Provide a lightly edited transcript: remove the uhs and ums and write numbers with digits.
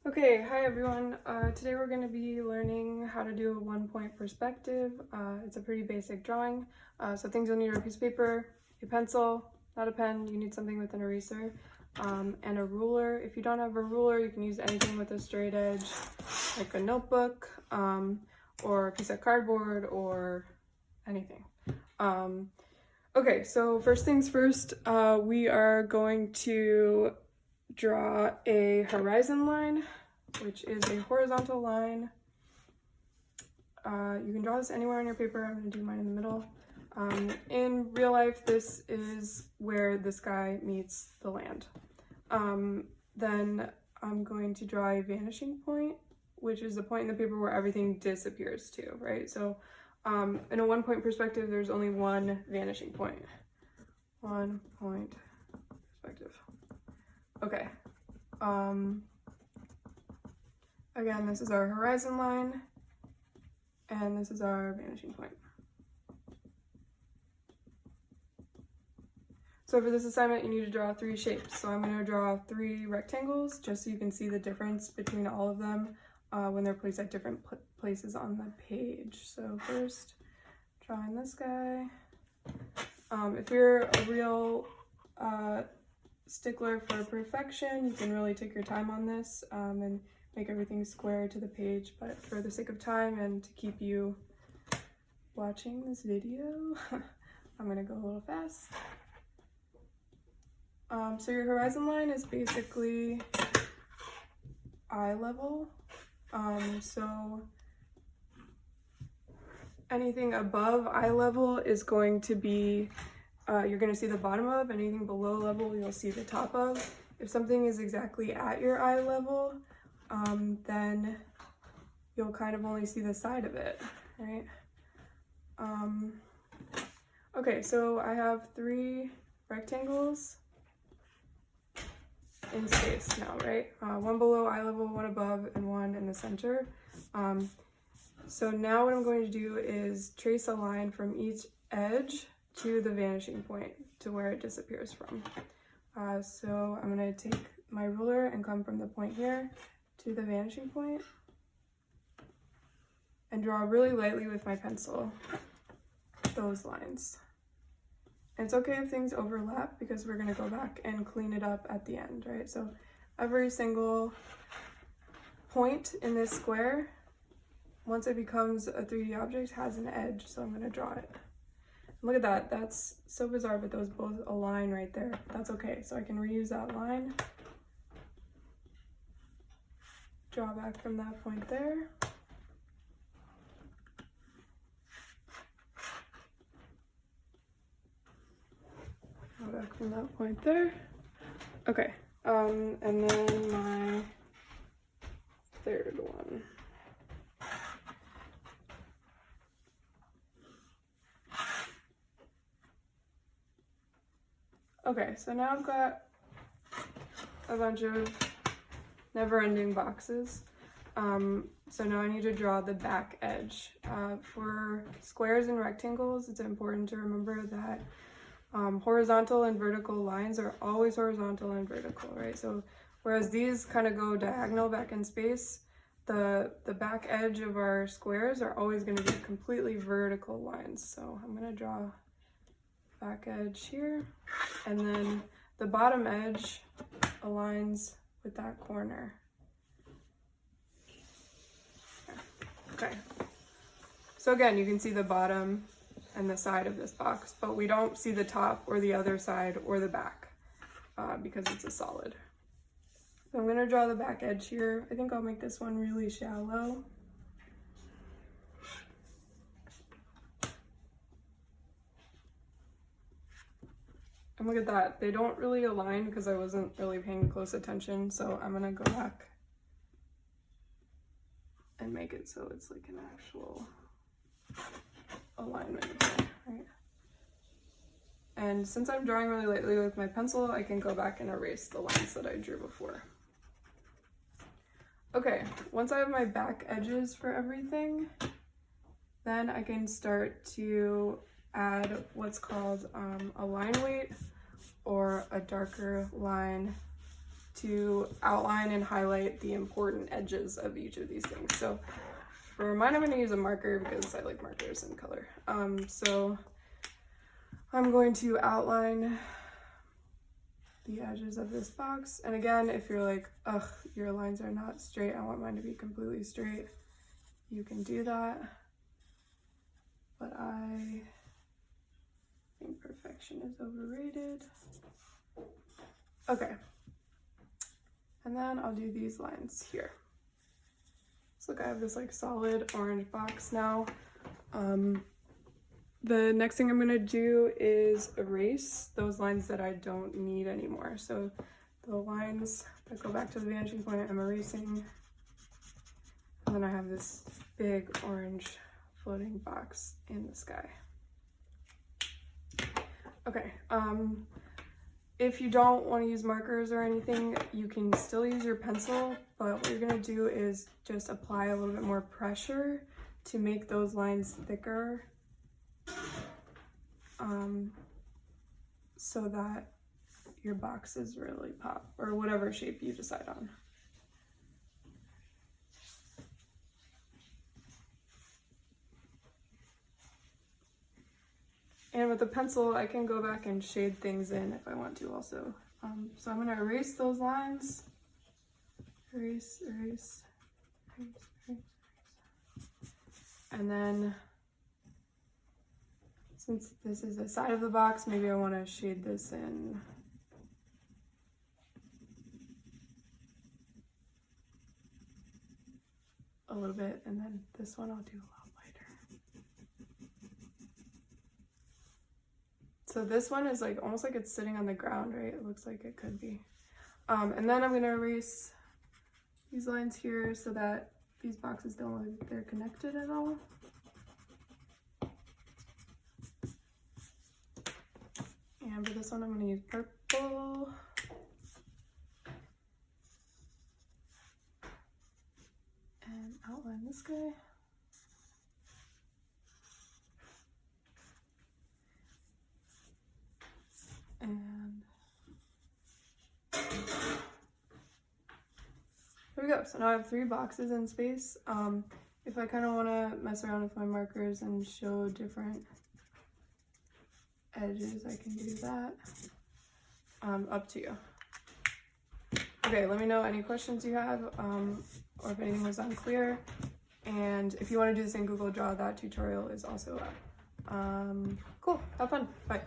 Okay, hi everyone. Today we're going to be learning how to do a 1-point perspective. It's a pretty basic drawing. So things you'll need are a piece of paper, a pencil, not a pen, you need something with an eraser, and a ruler. If you don't have a ruler, you can use anything with a straight edge, like a notebook, or a piece of cardboard, or anything. Okay, so first things first, we are going to draw a horizon line, which is a horizontal line. You can draw this anywhere on your paper. I'm going to do mine in the middle. In real life, this is where the sky meets the land. Then I'm going to draw a vanishing point, which is the point in the paper where everything disappears to, right? So in a 1-point perspective, there's only one vanishing point. 1-point perspective. Okay. Again, this is our horizon line, and this is our vanishing point. So for this assignment, you need to draw 3 shapes. So I'm going to draw 3 rectangles, just so you can see the difference between all of them when they're placed at different places on the page. So first, drawing this guy. If you're a real stickler for perfection, you can really take your time on this and make everything square to the page, but for the sake of time and to keep you watching this video, I'm gonna go a little fast. So your horizon line is basically eye level. So anything above eye level is going to be you're going to see the bottom of. Anything below level, you'll see the top of. If something is exactly at your eye level, then you'll kind of only see the side of it, right? Okay, so I have 3 rectangles in space now, right? 1 below eye level, 1 above, and 1 in the center. So now what I'm going to do is trace a line from each edge to the vanishing point, to where it disappears from. So I'm going to take my ruler and come from the point here to the vanishing point and draw really lightly with my pencil those lines. And it's okay if things overlap, because we're going to go back and clean it up at the end, right? So every single point in this square, once it becomes a 3D object, has an edge, so I'm going to draw it. Look at that, that's so bizarre, but those both align right there. That's okay, so I can reuse that line. Draw back from that point there. Draw back from that point there. Okay, and then my third one. Okay, so now I've got a bunch of never-ending boxes. So now I need to draw the back edge. For squares and rectangles, it's important to remember that horizontal and vertical lines are always horizontal and vertical, right? So whereas these kind of go diagonal back in space, the back edge of our squares are always going to be completely vertical lines. So I'm going to draw back edge here, and then the bottom edge aligns with that corner. Okay, so again, you can see the bottom and the side of this box, but we don't see the top or the other side or the back because it's a solid. So I'm going to draw the back edge here. I think I'll make this one really shallow. And look at that, they don't really align because I wasn't really paying close attention, so I'm gonna go back and make it so it's like an actual alignment, right? And since I'm drawing really lightly with my pencil, I can go back and erase the lines that I drew before. Okay, once I have my back edges for everything, then I can start to add what's called a line weight, or a darker line to outline and highlight the important edges of each of these things. So for mine, I'm going to use a marker because I like markers and color. So I'm going to outline the edges of this box. And again, if you're like, ugh, your lines are not straight, I want mine to be completely straight, you can do that. But I think perfection is overrated. Okay. And then I'll do these lines here. So look, I have this like solid orange box now. The next thing I'm gonna do is erase those lines that I don't need anymore. So the lines that go back to the vanishing point, I'm erasing. And then I have this big orange floating box in the sky. Okay, if you don't want to use markers or anything, you can still use your pencil, but what you're gonna do is just apply a little bit more pressure to make those lines thicker, so that your boxes really pop, or whatever shape you decide on. And with a pencil, I can go back and shade things in if I want to also. So I'm gonna erase those lines. Erase, erase, erase, erase, erase. And then, since this is the side of the box, maybe I wanna shade this in. A little bit, and then this one I'll do a lot lighter. So this one is like almost like it's sitting on the ground, right? It looks like it could be. And then I'm gonna erase these lines here so that these boxes don't look like they're connected at all. And for this one, I'm gonna use purple. And outline this guy. And there we go. So now I have 3 boxes in space. If I kind of want to mess around with my markers and show different edges, I can do that. Up to you. Okay, let me know any questions you have, or if anything was unclear. And if you want to do this in Google Draw, that tutorial is also up. Cool, have fun, bye.